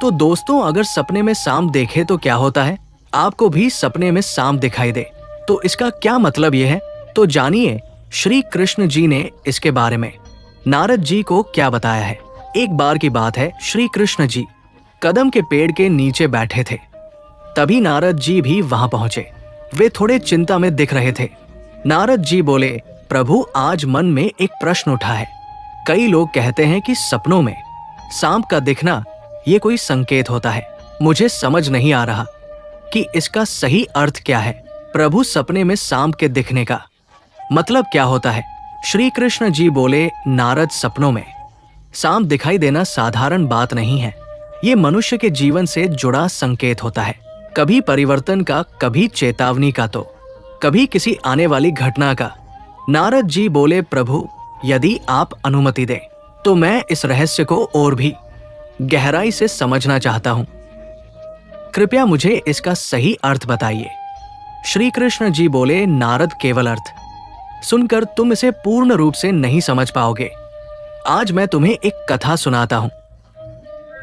तो दोस्तों, अगर सपने में सांप देखे तो क्या होता है? आपको भी सपने में सांप दिखाई दे तो इसका क्या मतलब यह है? तो जानिए श्री कृष्ण जी ने इसके बारे में नारद जी को क्या बताया है। एक बार की बात है, श्री कृष्ण जी कदम के पेड़ के नीचे बैठे थे। तभी नारद जी भी वहां पहुंचे। वे थोड़े चिंता में दिख रहे थे। नारद जी बोले, प्रभु, आज मन में एक प्रश्न उठा है। कई लोग कहते हैं कि सपनों में सांप का दिखना ये कोई संकेत होता है। मुझे समझ नहीं आ रहा कि इसका सही अर्थ क्या है। प्रभु, सपने में सांप के दिखने का मतलब क्या होता है? श्री कृष्ण जी बोले, नारद, सपनों में सांप दिखाई देना साधारण बात नहीं है। ये मनुष्य के जीवन से जुड़ा संकेत होता है। कभी परिवर्तन का, कभी चेतावनी का, तो कभी किसी आने वाली घटना का। नारद जी बोले, प्रभु, यदि आप अनुमति दें तो मैं इस रहस्य को और भी गहराई से समझना चाहता हूं। कृपया मुझे इसका सही अर्थ बताइए। श्री कृष्ण जी बोले, नारद, केवल अर्थ सुनकर तुम इसे पूर्ण रूप से नहीं समझ पाओगे। आज मैं तुम्हें एक कथा सुनाता हूं।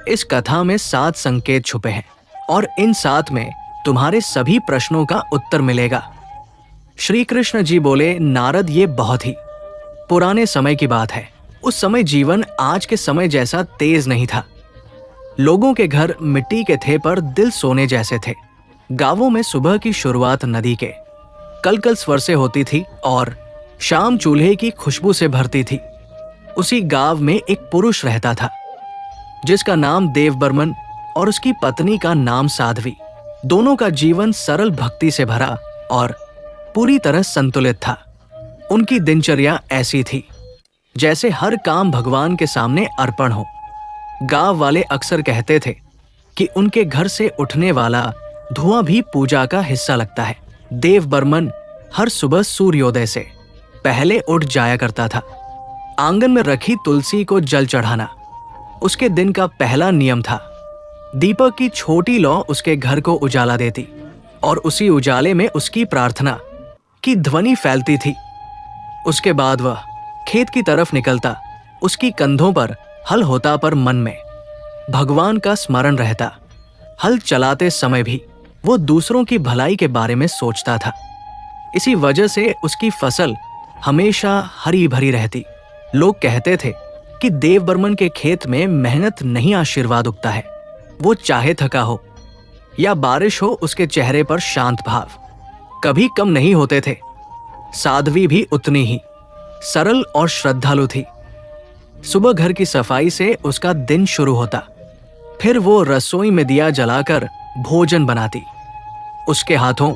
इस कथा में 7 संकेत छुपे हैं और इन 7 में तुम्हारे सभी प्रश्नों का उत्तर मिलेगा। श्री कृष्ण जी बोले, नारद, ये बहुत ही पुराने समय की बात है। उस समय जीवन आज के समय जैसा तेज नहीं था। लोगों के घर मिट्टी के थे पर दिल सोने जैसे थे। गांवों में सुबह की शुरुआत नदी के कलकल स्वर से होती थी और शाम चूल्हे की खुशबू से भरती थी। उसी गांव में एक पुरुष रहता था जिसका नाम देवबर्मन और उसकी पत्नी का नाम साध्वी। दोनों का जीवन सरल भक्ति से भरा और पूरी तरह संतुलित था। उनकी दिनचर्या ऐसी थी जैसे हर काम भगवान के सामने अर्पण हो। गांव वाले अक्सर कहते थे कि उनके घर से उठने वाला धुआं भी पूजा का हिस्सा लगता है। देवबर्मन हर सुबह सूर्योदय से पहले उठ जाया करता था। आंगन में रखी तुलसी को जल चढ़ाना उसके दिन का पहला नियम था। दीपक की छोटी लौ उसके घर को उजाला देती और उसी उजाले में उसकी प्रार्थना की ध्वनि फैलती थी। उसके बाद वह खेत की तरफ निकलता। उसकी कंधों पर हल होता पर मन में भगवान का स्मरण रहता। हल चलाते समय भी वो दूसरों की भलाई के बारे में सोचता था। इसी वजह से उसकी फसल हमेशा हरी भरी रहती। लोग कहते थे कि देवबर्मन के खेत में मेहनत नहीं आशीर्वाद उगता है। वो चाहे थका हो या बारिश हो, उसके चेहरे पर शांत भाव कभी कम नहीं होते थे। साध्वी भी उतनी ही सरल और श्रद्धालु थी। सुबह घर की सफाई से उसका दिन शुरू होता। फिर वो रसोई में दिया जलाकर भोजन बनाती। उसके हाथों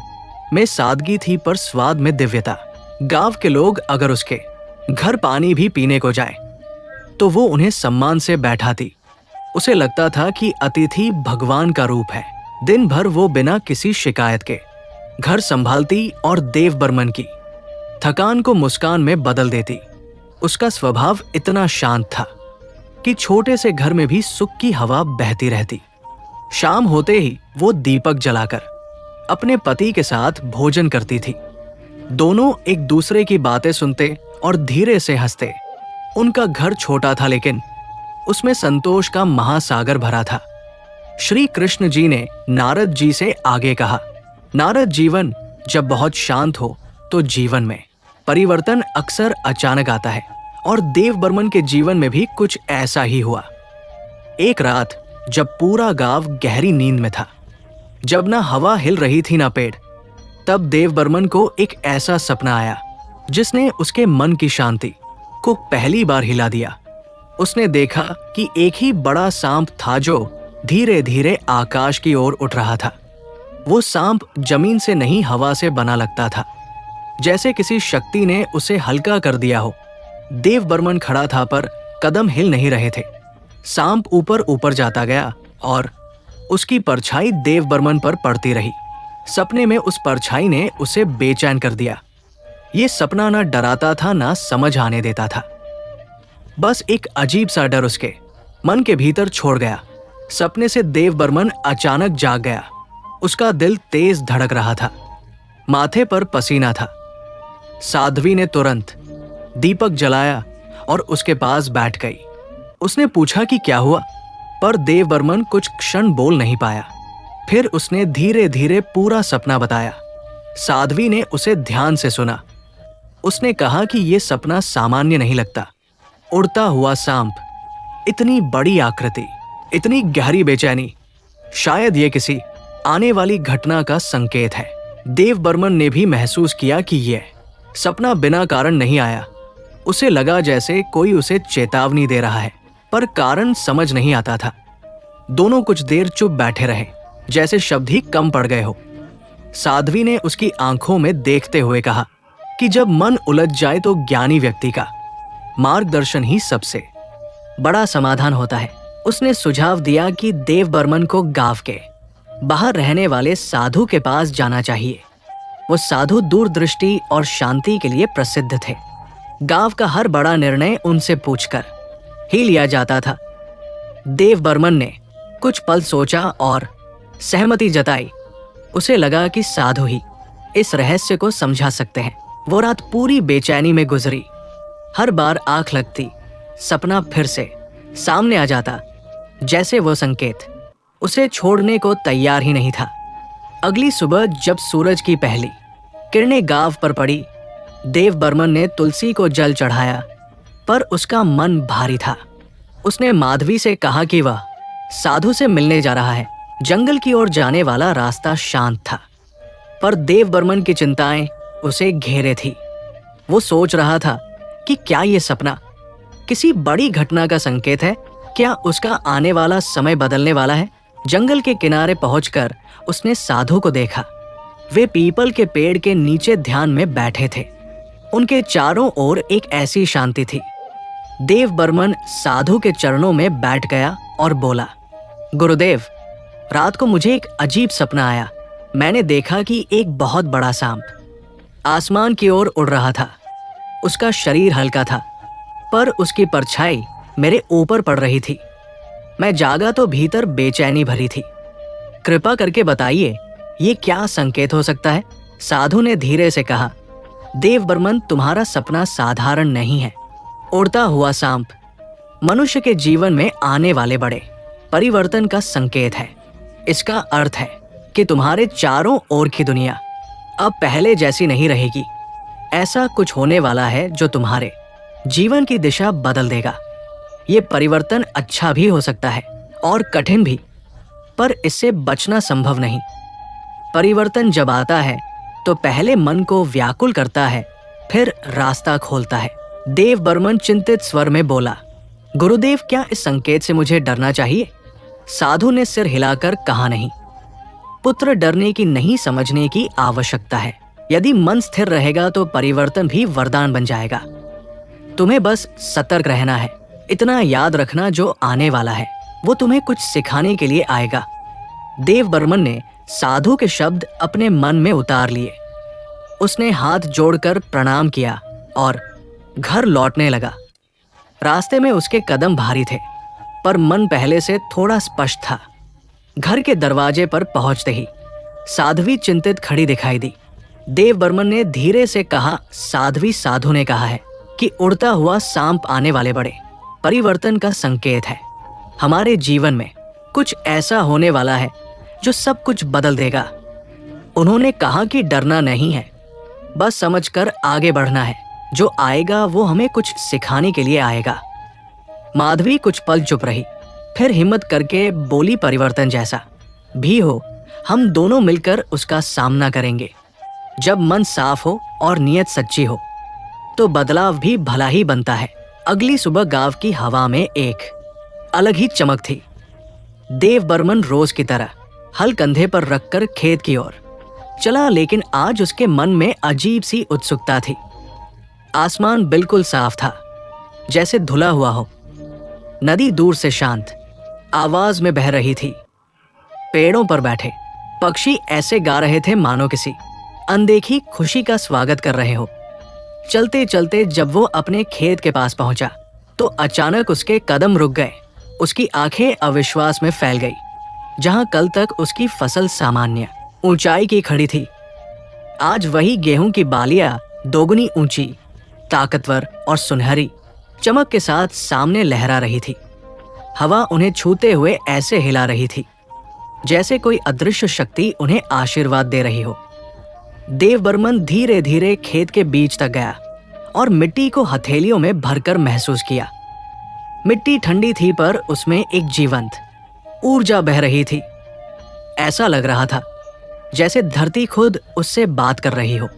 में सादगी थी पर स्वाद में दिव्यता। गांव के लोग अगर उसके घर पानी भी पीने को जाए तो वो उन्हें सम्मान से बैठाती। उसे लगता था कि अतिथि भगवान का रूप है। दिन भर वो बिना किसी शिकायत के घर संभालती और देवबर्मन की थकान को मुस्कान में बदल देती। उसका स्वभाव इतना शांत था कि छोटे से घर में भी सुख की हवा बहती रहती। शाम होते ही वो दीपक जलाकर अपने पति के साथ भोजन करती थी। दोनों एक दूसरे की बातें सुनते और धीरे से हंसते। उनका घर छोटा था लेकिन उसमें संतोष का महासागर भरा था। श्री कृष्ण जी ने नारद जी से आगे कहा, नारद, जीवन जब बहुत शांत हो तो जीवन में परिवर्तन अक्सर अचानक आता है और देवबर्मन के जीवन में भी कुछ ऐसा ही हुआ। एक रात जब पूरा गांव गहरी नींद में था, जब ना हवा हिल रही थी ना पेड़, तब देवबर्मन को एक ऐसा सपना आया जिसने उसके मन की शांति को पहली बार हिला दिया। उसने देखा कि एक ही बड़ा सांप था जो धीरे धीरे आकाश की ओर उठ रहा था। वो सांप जमीन से नहीं, हवा से बना लगता था, जैसे किसी शक्ति ने उसे हल्का कर दिया हो। देवबर्मन खड़ा था पर कदम हिल नहीं रहे थे। सांप ऊपर ऊपर जाता गया और उसकी परछाई देवबर्मन पर पड़ती रही। सपने में उस परछाई ने उसे बेचैन कर दिया। ये सपना ना डराता था ना समझ आने देता था। बस एक अजीब सा डर उसके मन के भीतर छोड़ गया। सपने से देवबर्मन अचानक जाग गया। उसका दिल तेज धड़क रहा था, माथे पर पसीना था। साध्वी ने तुरंत दीपक जलाया और उसके पास बैठ गई। उसने पूछा कि क्या हुआ, पर देवबर्मन कुछ क्षण बोल नहीं पाया। फिर उसने धीरे धीरे पूरा सपना बताया। साध्वी ने उसे ध्यान से सुना। उसने कहा कि यह सपना सामान्य नहीं लगता। उड़ता हुआ सांप, इतनी बड़ी आकृति, इतनी गहरी बेचैनी, शायद ये किसी आने वाली घटना का संकेत है। देवबर्मन ने भी महसूस किया कि यह सपना बिना कारण नहीं आया। उसे लगा जैसे कोई उसे चेतावनी दे रहा है, पर कारण समझ नहीं आता था। दोनों कुछ देर चुप बैठे रहे, जैसे शब्द ही कम पड़ गए हो। साध्वी ने उसकी आंखों में देखते हुए कहा कि जब मन उलझ जाए तो ज्ञानी व्यक्ति का मार्गदर्शन ही सबसे बड़ा समाधान होता है। उसने सुझाव दिया कि देवबर्मन को गांव के बाहर रहने वाले साधु के पास जाना चाहिए। वो साधु दूरदृष्टि और शांति के लिए प्रसिद्ध थे। गांव का हर बड़ा निर्णय उनसे पूछकर ही लिया जाता था। देवबर्मन ने कुछ पल सोचा और सहमति जताई। उसे लगा कि साधु ही इस रहस्य को समझा सकते हैं। वो रात पूरी बेचैनी में गुजरी। हर बार आंख लगती, सपना फिर से सामने आ जाता, जैसे वो संकेत उसे छोड़ने को तैयार ही नहीं था। अगली सुबह जब सूरज की पहली किरणें गांव पर पड़ी, देवबर्मन ने तुलसी को जल चढ़ाया, पर उसका मन भारी था। उसने माधवी से कहा कि वह साधु से मिलने जा रहा है। जंगल की ओर जाने वाला रास्ता शांत था, पर देवबर्मन की चिंताएं उसे घेरे थी। वो सोच रहा था कि क्या ये सपना किसी बड़ी घटना का संकेत है? क्या उसका आने वाला समय बदलने वाला है? जंगल के किनारे पहुंचकर उसने साधु को देखा। वे पीपल के पेड़ के नीचे ध्यान में बैठे थे। उनके चारों ओर एक ऐसी शांति थी। देवबर्मन साधु के चरणों में बैठ गया और बोला, गुरुदेव, रात को मुझे एक अजीब सपना आया। मैंने देखा कि एक बहुत बड़ा सांप आसमान की ओर उड़ रहा था। उसका शरीर हल्का था, पर उसकी परछाई मेरे ऊपर पड़ रही थी। मैं जागा तो भीतर बेचैनी भरी थी। कृपा करके बताइए, ये क्या संकेत हो सकता है? साधु ने धीरे से कहा, देवबर्मन, तुम्हारा सपना साधारण नहीं है। उड़ता हुआ सांप मनुष्य के जीवन में आने वाले बड़े परिवर्तन का संकेत है। इसका अर्थ है कि तुम्हारे चारों ओर की दुनिया अब पहले जैसी नहीं रहेगी। ऐसा कुछ होने वाला है जो तुम्हारे जीवन की दिशा बदल देगा। ये परिवर्तन अच्छा भी हो सकता है और कठिन भी, पर इससे बचना संभव नहीं। परिवर्तन जब आता है तो पहले मन को व्याकुल करता है, फिर रास्ता खोलता है। देवबर्मन चिंतित स्वर में बोला, गुरुदेव, क्या इस संकेत से मुझे डरना चाहिए? साधु ने सिर हिलाकर कहा, नहीं पुत्र, डरने की नहीं, समझने की आवश्यकता है। यदि मन स्थिर रहेगा तो परिवर्तन भी वरदान बन जाएगा। तुम्हें बस सतर्क रहना है। इतना याद रखना, जो आने वाला है वो तुम्हें कुछ सिखाने के लिए आएगा। देवबर्मन ने साधु के शब्द अपने मन में उतार लिए। उसने हाथ जोड़कर प्रणाम किया और घर लौटने लगा। रास्ते में उसके कदम भारी थे, पर मन पहले से थोड़ा स्पष्ट था। घर के दरवाजे पर पहुंचते ही साध्वी चिंतित खड़ी दिखाई दी। देवबर्मन ने धीरे से कहा, साध्वी, साधु ने कहा है कि उड़ता हुआ सांप आने वाले बड़े परिवर्तन का संकेत है। हमारे जीवन में कुछ ऐसा होने वाला है जो सब कुछ बदल देगा। उन्होंने कहा कि डरना नहीं है, बस समझकर आगे बढ़ना है। जो आएगा वो हमें कुछ सिखाने के लिए आएगा। माधवी कुछ पल चुप रही, फिर हिम्मत करके बोली, परिवर्तन जैसा भी हो, हम दोनों मिलकर उसका सामना करेंगे। जब मन साफ हो और नीयत सच्ची हो तो बदलाव भी भला ही बनता है। अगली सुबह गांव की हवा में एक अलग ही चमक थी। देवबर्मन रोज की तरह हल कंधे पर रखकर खेत की ओर चला, लेकिन आज उसके मन में अजीब सी उत्सुकता थी। आसमान बिल्कुल साफ था, जैसे धुला हुआ हो। नदी दूर से शांत आवाज में बह रही थी। पेड़ों पर बैठे पक्षी ऐसे गा रहे थे मानो किसी अनदेखी खुशी का स्वागत कर रहे हो। चलते चलते जब वो अपने खेत के पास पहुंचा तो अचानक उसके कदम रुक गए। उसकी आंखें अविश्वास में फैल गई। जहां कल तक उसकी फसल सामान्य ऊंचाई की खड़ी थी, आज वही गेहूं की बालियां दोगुनी ऊंची, ताकतवर और सुनहरी चमक के साथ सामने लहरा रही थी। हवा उन्हें छूते हुए ऐसे हिला रही थी जैसे कोई अदृश्य शक्ति उन्हें आशीर्वाद दे रही हो। देव बर्मन धीरे धीरे खेत के बीच तक गया और मिट्टी को हथेलियों में भरकर महसूस किया। मिट्टी ठंडी थी पर उसमें एक जीवंत ऊर्जा बह रही थी। ऐसा लग रहा था जैसे धरती खुद उससे बात कर रही हो।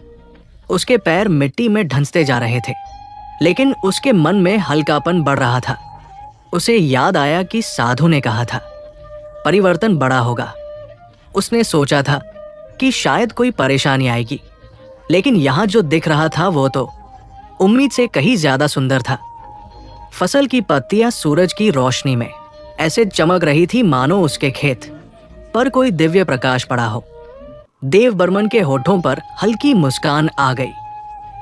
उसके पैर मिट्टी में ढंसते जा रहे थे, लेकिन उसके मन में हल्कापन बढ़ रहा था। उसे याद आया कि साधु ने कहा था परिवर्तन बड़ा होगा। उसने सोचा था कि शायद कोई परेशानी आएगी, लेकिन यहां जो दिख रहा था वो तो उम्मीद से कहीं ज्यादा सुंदर था। फसल की पत्तियां सूरज की रोशनी में ऐसे चमक रही थी मानो उसके खेत पर कोई दिव्य प्रकाश पड़ा हो। देव बर्मन के होठों पर हल्की मुस्कान आ गई।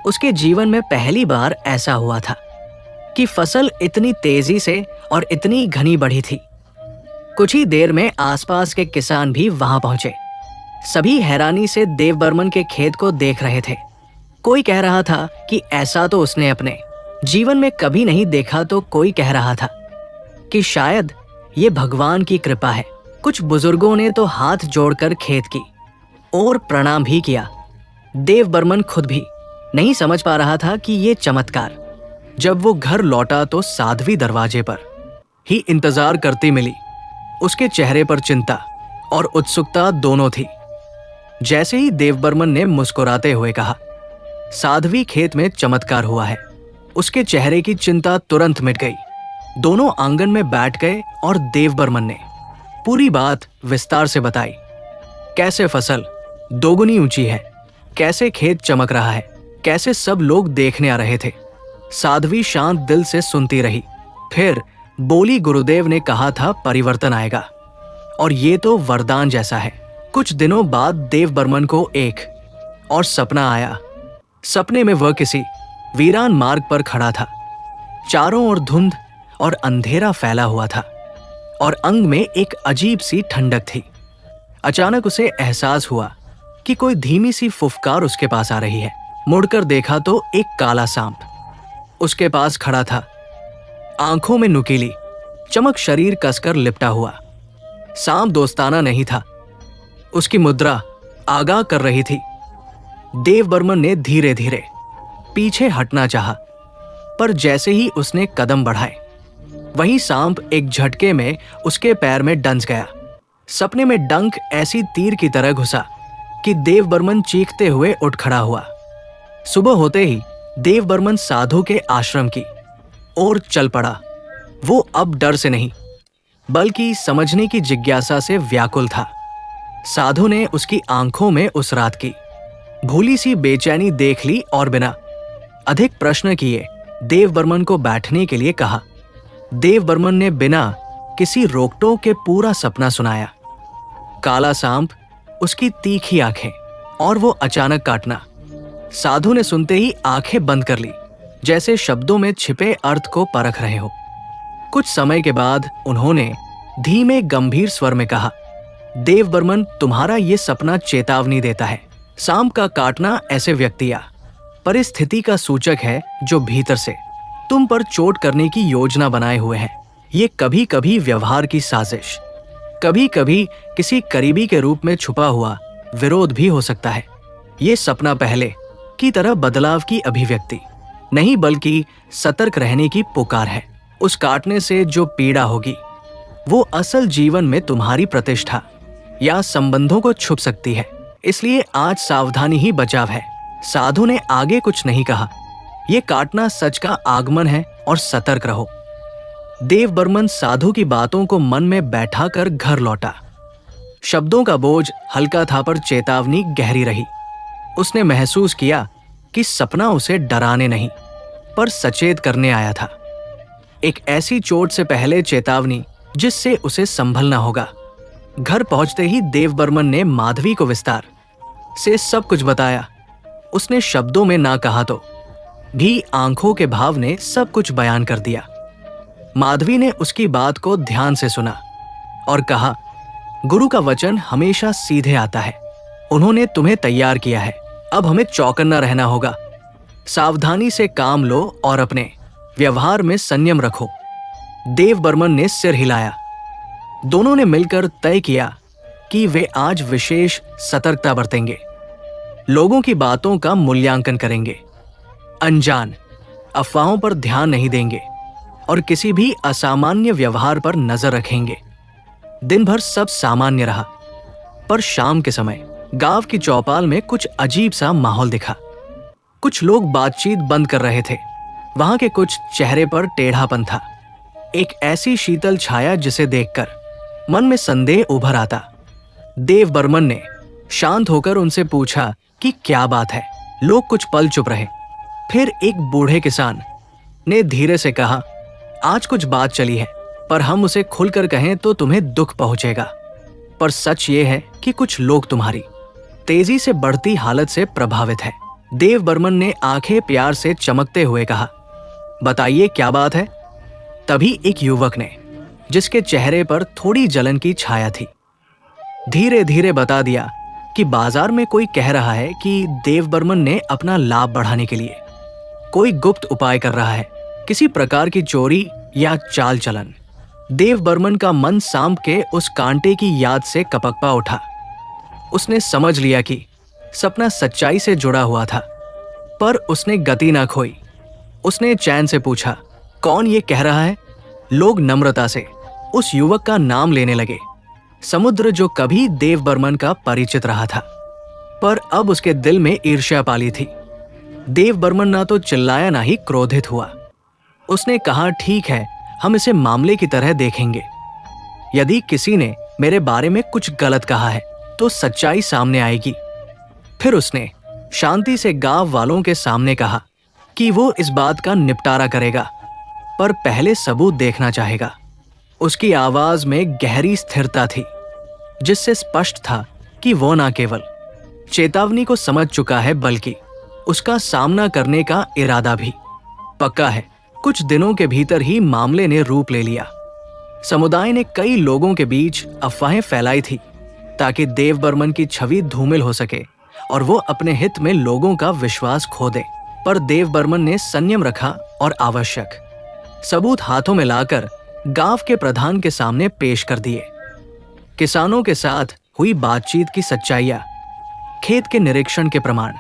उसके जीवन में पहली बार ऐसा हुआ था कि फसल इतनी तेजी से और इतनी घनी बढ़ी थी। कुछ ही देर में आसपास के किसान भी वहां पहुंचे। सभी हैरानी से देव बर्मन के खेत को देख रहे थे। कोई कह रहा था कि ऐसा तो उसने अपने जीवन में कभी नहीं देखा, तो कोई कह रहा था कि शायद ये भगवान की कृपा है। कुछ बुजुर्गों ने तो हाथ जोड़कर खेत की और प्रणाम भी किया। देव बर्मन खुद भी नहीं समझ पा रहा था कि ये चमत्कार। जब वो घर लौटा तो साध्वी दरवाजे पर ही इंतजार करती मिली। उसके चेहरे पर चिंता और उत्सुकता दोनों थी। जैसे ही देव बर्मन ने मुस्कुराते हुए कहा साध्वी खेत में चमत्कार हुआ है, उसके चेहरे की चिंता तुरंत मिट गई। दोनों आंगन में बैठ गए और देव बर्मन ने पूरी बात विस्तार से बताई। कैसे फसल दोगुनी ऊंची है, कैसे खेत चमक रहा है, कैसे सब लोग देखने आ रहे थे। साध्वी शांत दिल से सुनती रही। फिर बोली गुरुदेव ने कहा था परिवर्तन आएगा और ये तो वरदान जैसा है। कुछ दिनों बाद देव बर्मन को एक और सपना आया। सपने में वह किसी वीरान मार्ग पर खड़ा था। चारों ओर धुंध और अंधेरा फैला हुआ था और अंग में एक अजीब सी ठंडक थी। अचानक उसे एहसास हुआ कि कोई धीमी सी फुफकार उसके पास आ रही है। मुड़कर देखा तो एक काला सांप उसके पास खड़ा था, आंखों में नुकीली चमक, शरीर कसकर लिपटा हुआ। सांप दोस्ताना नहीं था, उसकी मुद्रा आगाह कर रही थी। देव बर्मन ने धीरे धीरे पीछे हटना चाहा, पर जैसे ही उसने कदम बढ़ाए वही सांप एक झटके में उसके पैर में डंस गया। सपने में डंक ऐसी तीर की तरह घुसा कि देव बर्मन चीखते हुए उठ खड़ा हुआ। सुबह होते ही देव बर्मन साधु के आश्रम की ओर चल पड़ा। वो अब डर से नहीं बल्कि समझने की जिज्ञासा से व्याकुल था। साधु ने उसकी आंखों में उस रात की भूली सी बेचैनी देख ली और बिना अधिक प्रश्न किए देव बर्मन को बैठने के लिए कहा। देव बर्मन ने बिना किसी रोकटोक के पूरा सपना सुनाया। काला सांप, उसकी तीखी आंखें और वो अचानक काटना। साधु ने सुनते ही आंखें बंद कर ली, जैसे शब्दों में छिपे अर्थ को परख रहे हो। कुछ समय के बाद उन्होंने धीमे गंभीर स्वर में कहा, देव बर्मन, तुम्हारा ये सपना चेतावनी देता है। सांप का काटना ऐसे व्यक्ति या परिस्थिति का सूचक है जो भीतर से तुम पर चोट करने की योजना बनाए हुए हैं। ये कभी कभी व्यवहार की साजिश, कभी कभी किसी करीबी के रूप में छुपा हुआ विरोध भी हो सकता है। ये सपना पहले की तरह बदलाव की अभिव्यक्ति नहीं बल्कि सतर्क रहने की पुकार है। उस काटने से जो पीड़ा होगी वो असल जीवन में तुम्हारी प्रतिष्ठा या संबंधों को छुप सकती है। इसलिए आज सावधानी ही बचाव है। साधु ने आगे कुछ नहीं कहा। ये काटना सच का आगमन है और सतर्क रहो। देव बर्मन साधु की बातों को मन में बैठा कर घर लौटा। शब्दों का बोझ हल्का था पर चेतावनी गहरी रही। उसने महसूस किया कि सपना उसे डराने नहीं पर सचेत करने आया था। एक ऐसी चोट से पहले चेतावनी जिससे उसे संभलना होगा। घर पहुंचते ही देव बर्मन ने माधवी को विस्तार से सब कुछ बताया। उसने शब्दों में ना कहा तो भी आंखों के भाव ने सब कुछ बयान कर दिया। माधवी ने उसकी बात को ध्यान से सुना और कहा, गुरु का वचन हमेशा सीधे आता है। उन्होंने तुम्हें तैयार किया है, अब हमें चौकन्ना रहना होगा। सावधानी से काम लो और अपने व्यवहार में संयम रखो। देव बर्मन ने सिर हिलाया। दोनों ने मिलकर तय किया कि वे आज विशेष सतर्कता बरतेंगे, लोगों की बातों का मूल्यांकन करेंगे, अनजान अफवाहों पर ध्यान नहीं देंगे और किसी भी असामान्य व्यवहार पर नजर रखेंगे। दिन भर सब सामान्य रहा, पर शाम के समय गांव की चौपाल में कुछ अजीब सा माहौल दिखा। कुछ लोग बातचीत बंद कर रहे थे। वहां के कुछ चेहरे पर टेढ़ापन था, एक ऐसी शीतल छाया जिसे देखकर मन में संदेह उभर आता। देव बर्मन ने शांत होकर उनसे पूछा कि क्या बात है। लोग कुछ पल चुप रहे। फिर एक बूढ़े किसान ने धीरे से कहा, आज कुछ बात चली है, पर हम उसे खुलकर कहें तो तुम्हें दुख पहुंचेगा। पर सच ये है कि कुछ लोग तुम्हारी तेजी से बढ़ती हालत से प्रभावित है। देव बर्मन ने आंखें प्यार से चमकते हुए कहा, बताइए क्या बात है। तभी एक युवक ने, जिसके चेहरे पर थोड़ी जलन की छाया थी, धीरे धीरे बता दिया कि बाजार में कोई कह रहा है कि देव बर्मन ने अपना लाभ बढ़ाने के लिए कोई गुप्त उपाय कर रहा है, किसी प्रकार की चोरी या चाल चलन। देव बर्मन का मन सांप के उस कांटे की याद से कपकपा उठा। उसने समझ लिया कि सपना सच्चाई से जुड़ा हुआ था, पर उसने गति ना खोई। उसने चैन से पूछा, कौन ये कह रहा है? लोग नम्रता से उस युवक का नाम लेने लगे, समुद्र, जो कभी देव बर्मन का परिचित रहा था, पर अब उसके दिल में ईर्ष्या पाली थी। देव बर्मन ना तो चिल्लाया ना ही क्रोधित हुआ। उसने कहा, ठीक है, हम इसे मामले की तरह देखेंगे। यदि किसी ने मेरे बारे में कुछ गलत कहा है तो सच्चाई सामने आएगी। फिर उसने शांति से गांव वालों के सामने कहा कि वो इस बात का निपटारा करेगा, पर पहले सबूत देखना चाहेगा। उसकी आवाज में गहरी स्थिरता थी, जिससे स्पष्ट था कि वो न केवल चेतावनी को समझ चुका है, बल्कि उसका सामना करने का इरादा भी पक्का है। कुछ दिनों के भीतर ही मामले ने रूप ले लिया। समुदाय ने कई लोगों के बीच अफवाहें फैलाई थी ताकि देव बर्मन की छवि धूमिल हो सके और वो अपने हित में लोगों का विश्वास खो दे। पर देव बर्मन ने संयम रखा और आवश्यक सबूत हाथों में लाकर गांव के प्रधान के सामने पेश कर दिए। किसानों के साथ हुई बातचीत की सच्चाइयां, खेत के निरीक्षण के प्रमाण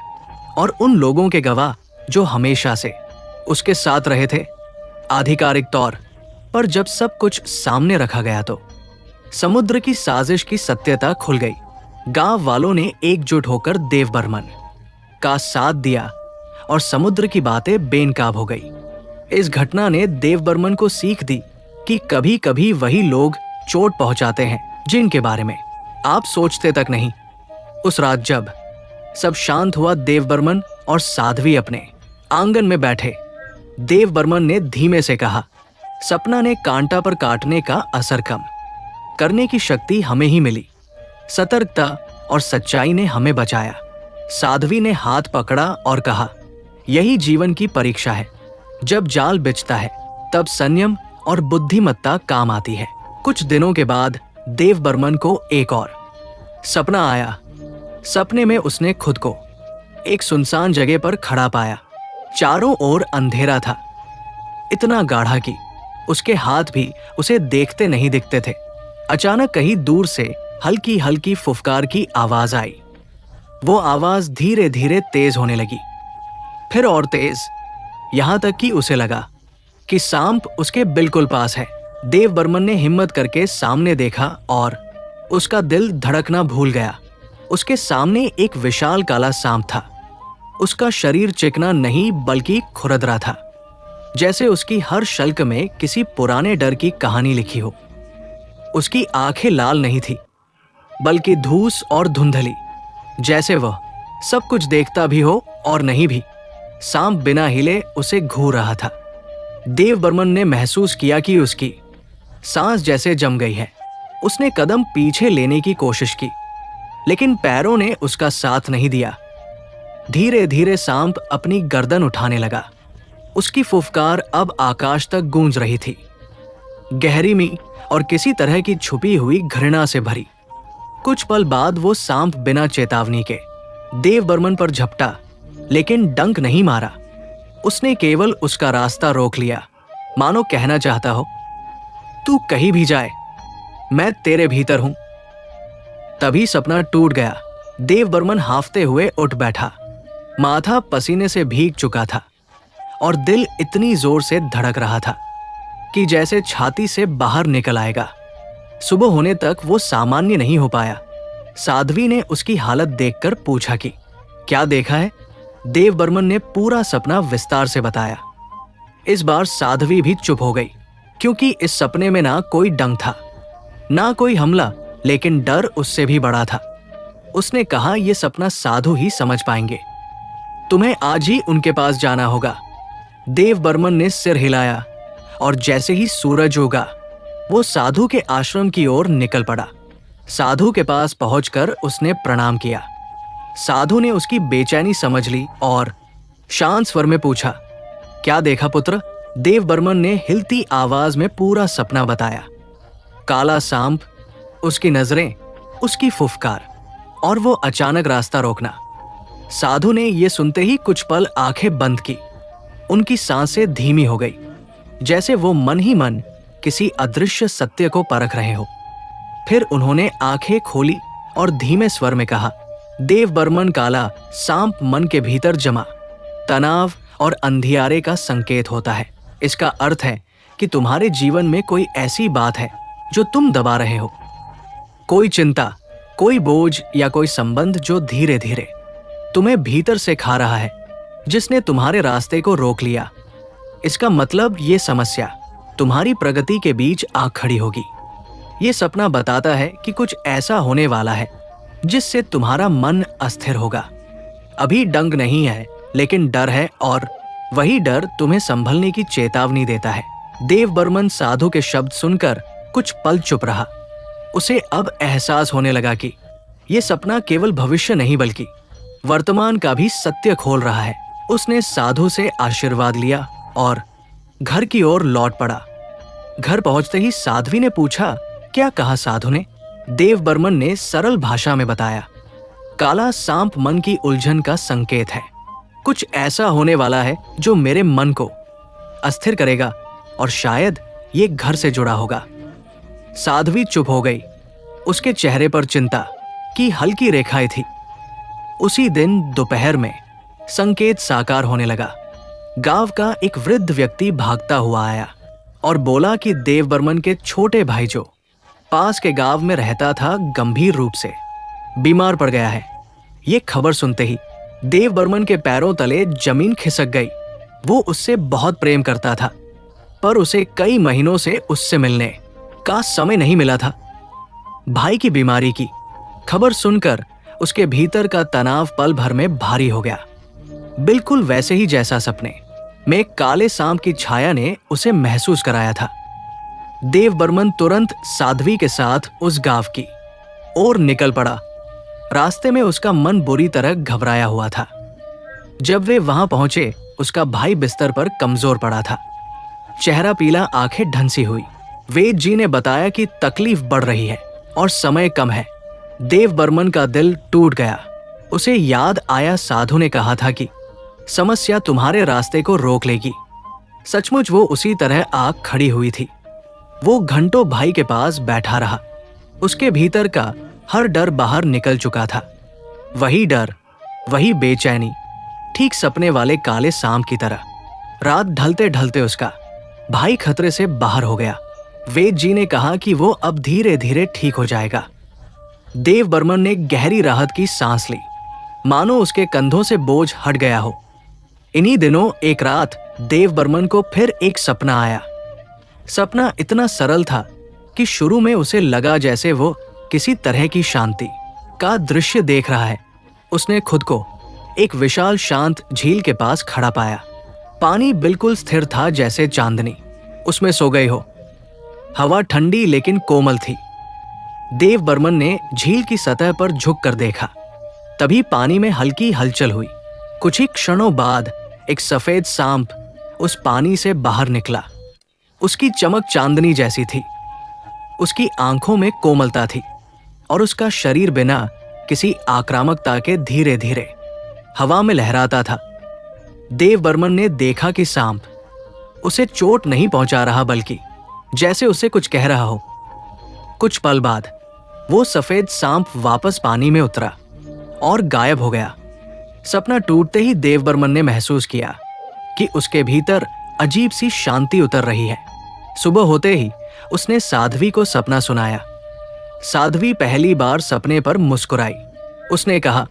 और उन लोगों के गवाह जो हमेशा से उसके साथ रहे थे। आधिकारिक तौर पर जब सब कुछ सामने रखा गया तो समुद्र की साजिश की सत्यता खुल गई। गांव वालों ने एकजुट होकर देव बर्मन का साथ दिया और समुद्र की बातें बेनकाब हो गई। इस घटना ने देव बर्मन को सीख दी कि कभी कभी वही लोग चोट पहुंचाते हैं जिनके बारे में आप सोचते तक नहीं। उस रात जब सब शांत हुआ, देव बर्मन और साध्वी अपने आंगन में बैठे। देव बर्मन ने धीमे से कहा, सपना ने कांटा पर काटने का असर कम करने की शक्ति हमें ही मिली। सतर्कता और सच्चाई ने हमें बचाया। साध्वी ने हाथ पकड़ा और कहा, यही जीवन की परीक्षा है। जब जाल बिछता है तब संयम और बुद्धिमत्ता काम आती है। कुछ दिनों के बाद देव बर्मन को एक और सपना आया। सपने में उसने खुद को एक सुनसान जगह पर खड़ा पाया। चारों ओर अंधेरा था, इतना गाढ़ा कि उसके हाथ भी उसे देखते नहीं दिखते थे। अचानक कहीं दूर से हल्की हल्की फुफकार की आवाज आई। वो आवाज धीरे धीरे तेज होने लगी, फिर और तेज, यहां तक कि उसे लगा कि सांप उसके बिल्कुल पास है। देव बर्मन ने हिम्मत करके सामने देखा और उसका दिल धड़कना भूल गया। उसके सामने एक विशाल काला सांप था। उसका शरीर चिकना नहीं बल्कि खुरदरा था, जैसे उसकी हर शल्क में किसी पुराने डर की कहानी लिखी हो। उसकी आंखें लाल नहीं थी बल्कि धूस और धुंधली, जैसे वह सब कुछ देखता भी हो और नहीं भी। सांप बिना हिले उसे घूर रहा था। देव बर्मन ने महसूस किया कि उसकी सांस जैसे जम गई है। उसने कदम पीछे लेने की कोशिश की, लेकिन पैरों ने उसका साथ नहीं दिया। धीरे धीरे सांप अपनी गर्दन उठाने लगा। उसकी फुफकार अब आकाश तक गूंज रही थी, गहरीमी और किसी तरह की छुपी हुई घृणा से भरी। कुछ पल बाद वो सांप बिना चेतावनी के देव बर्मन पर झपटा, लेकिन डंक नहीं मारा। उसने केवल उसका रास्ता रोक लिया, मानो कहना चाहता हो, तू कहीं भी जाए, मैं तेरे भीतर हूं। तभी सपना टूट गया। देव बर्मन हांफते हुए उठ बैठा। माथा पसीने से भीग चुका था और दिल इतनी जोर से धड़क रहा था कि जैसे छाती से बाहर निकल आएगा। सुबह होने तक वो सामान्य नहीं हो पाया। साध्वी ने उसकी हालत देखकर पूछा कि क्या देखा है। देव बर्मन ने पूरा सपना विस्तार से बताया। इस बार साध्वी भी चुप हो गई, क्योंकि इस सपने में ना कोई डंग था, ना कोई हमला, लेकिन डर उससे भी बड़ा था। उसने कहा, यह सपना साधु ही समझ पाएंगे, तुम्हें आज ही उनके पास जाना होगा। देव बर्मन ने सिर हिलाया और जैसे ही सूरज उगा वो साधु के आश्रम की ओर निकल पड़ा। साधु के पास पहुंचकर उसने प्रणाम किया। साधु ने उसकी बेचैनी समझ ली और शांत स्वर में पूछा, क्या देखा पुत्र। देव बर्मन ने हिलती आवाज में पूरा सपना बताया। काला सांप, उसकी नजरें, उसकी फुफकार और वो अचानक रास्ता रोकना। साधु ने यह सुनते ही कुछ पल आंखें बंद की। उनकी सांसें धीमी हो गई, जैसे वो मन ही मन किसी अदृश्य सत्य को परख रहे हो। फिर उन्होंने आंखें खोली और धीमे स्वर में कहा, देव बर्मन, काला सांप मन के भीतर जमा तनाव और अंधियारे का संकेत होता है। इसका अर्थ है कि तुम्हारे जीवन में कोई ऐसी बात है जो तुम दबा रहे हो, कोई चिंता, कोई बोझ या कोई संबंध जो धीरे धीरे तुम्हें भीतर से खा रहा है, जिसने तुम्हारे रास्ते को रोक लिया। इसका मतलब ये समस्या तुम्हारी प्रगति के बीच आ खड़ी होगी। ये सपना बताता है कि कुछ ऐसा होने वाला है जिससे तुम्हारा मन अस्थिर होगा। अभी डंग नहीं है, लेकिन डर है, और वही डर तुम्हें संभलने की चेतावनी देता है। देव बर्मन साधु के शब्द सुनकर कुछ पल चुप रहा। उसे अब एहसास होने लगा कि यह सपना केवल भविष्य नहीं बल्कि वर्तमान का भी सत्य खोल रहा है। उसने साधु से आशीर्वाद लिया और घर की ओर लौट पड़ा। घर पहुंचते ही साध्वी ने पूछा, क्या कहा साधु ने। देव बर्मन ने सरल भाषा में बताया, काला सांप मन की उलझन का संकेत है। कुछ ऐसा होने वाला है जो मेरे मन को अस्थिर करेगा और शायद ये घर से जुड़ा होगा। साध्वी चुप हो गई। उसके चेहरे पर चिंता की हल्की रेखाएं थी। उसी दिन दोपहर में संकेत साकार होने लगा। गांव का एक वृद्ध व्यक्ति भागता हुआ आया और बोला कि देव बर्मन के छोटे भाई जो पास के गांव में रहता था, गंभीर रूप से बीमार पड़ गया है। ये खबर सुनते ही देव बर्मन के पैरों तले जमीन खिसक गई। वो उससे बहुत प्रेम करता था, पर उसे कई महीनों से उससे मिलने का समय नहीं मिला था। भाई की बीमारी की खबर सुनकर उसके भीतर का तनाव पल भर में भारी हो गया। बिल्कुल वैसे ही जैसा सपने में काले सांप की छाया ने उसे महसूस कराया था। देव बर्मन तुरंत साध्वी के साथ उस गांव की ओर निकल पड़ा। रास्ते में उसका मन बुरी तरह घबराया हुआ था। जब वे वहां पहुंचे, उसका भाई बिस्तर पर कमजोर पड़ा था, चेहरा पीला, आंखें ढंसी हुई। वेद जी ने बताया कि तकलीफ बढ़ रही है और समय कम है। देव बर्मन का दिल टूट गया। उसे याद आया साधु ने कहा था कि समस्या तुम्हारे रास्ते को रोक लेगी। सचमुच वो उसी तरह आग खड़ी हुई थी। वो घंटों भाई के पास बैठा रहा। उसके भीतर का हर डर बाहर निकल चुका था। वही डर, वही बेचैनी, ठीक सपने वाले काले सांप की तरह। रात ढलते ढलते उसका भाई खतरे से बाहर हो गया। वेद जी ने कहा कि वो अब धीरे धीरे ठीक हो जाएगा। देव बर्मन ने गहरी राहत की सांस ली, मानो उसके कंधों से बोझ हट गया हो। इन्हीं दिनों एक रात देव बर्मन को फिर एक सपना आया। सपना इतना सरल था कि शुरू में उसे लगा जैसे वो किसी तरह की शांति का दृश्य देख रहा है। उसने खुद को एक विशाल शांत झील के पास खड़ा पाया। पानी बिल्कुल स्थिर था, जैसे चांदनी उसमें सो गई हो। हवा ठंडी लेकिन कोमल थी। देव बर्मन ने झील की सतह पर झुक कर देखा। तभी पानी में हल्की हलचल हुई। कुछ ही क्षणों बाद एक सफेद सांप उस पानी से बाहर निकला। उसकी चमक चांदनी जैसी थी। उसकी आंखों में कोमलता थी और उसका शरीर बिना किसी आक्रामकता के धीरे धीरे हवा में लहराता था। देव बर्मन ने देखा कि सांप उसे चोट नहीं पहुंचा रहा, बल्कि जैसे उसे कुछ कह रहा हो। कुछ पल बाद वो सफेद सांप वापस पानी में उतरा और गायब हो गया। सपना टूटते ही देवबर्मन ने महसूस किया कि उसके भीतर अजीब सी शांति उतर रही है। सुबह होते ही उसने साध्वी को सपना सुनाया। साध्वी पहली बार सपने पर मुस्कुराई। उसने कहा,